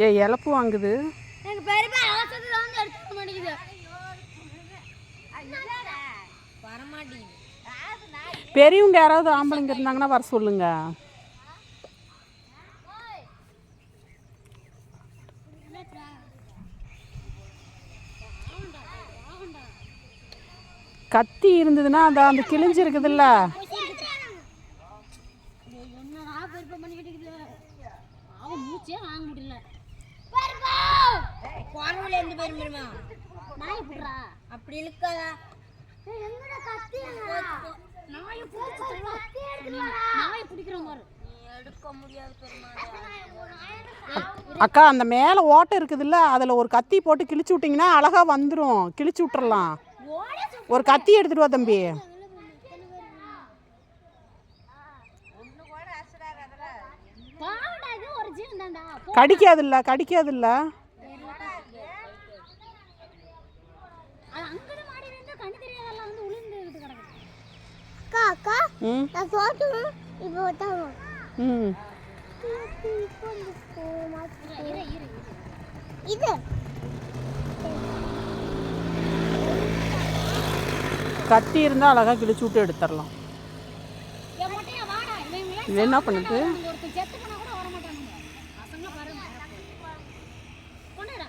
ஏ இழப்பு வாங்குது. பெரியவங்க யாராவது ஆம்பளைங்க இருந்தாங்கன்னா வர சொல்லுங்க. கத்தி இருந்ததுன்னா அந்த கிழிஞ்சு இருக்குதுல்ல, அப்படி இருக்காதா? அக்கா அந்த மேலே ஓட்டை இருக்குதுல்ல, அதில் ஒரு கத்தி போட்டு கிழிச்சு விட்டிங்கன்னா அழகா வந்துடும். கிழிச்சு விட்டுறலாம். ஒரு கத்தி எடுத்துட்டு வா தம்பி. கடிக்காதுல்ல கடிக்காதுல்ல. கத்தி இருந்தா அழகா கிழிச்சு விட்டு எடுத்துடலாம். இது என்ன பண்ணுது?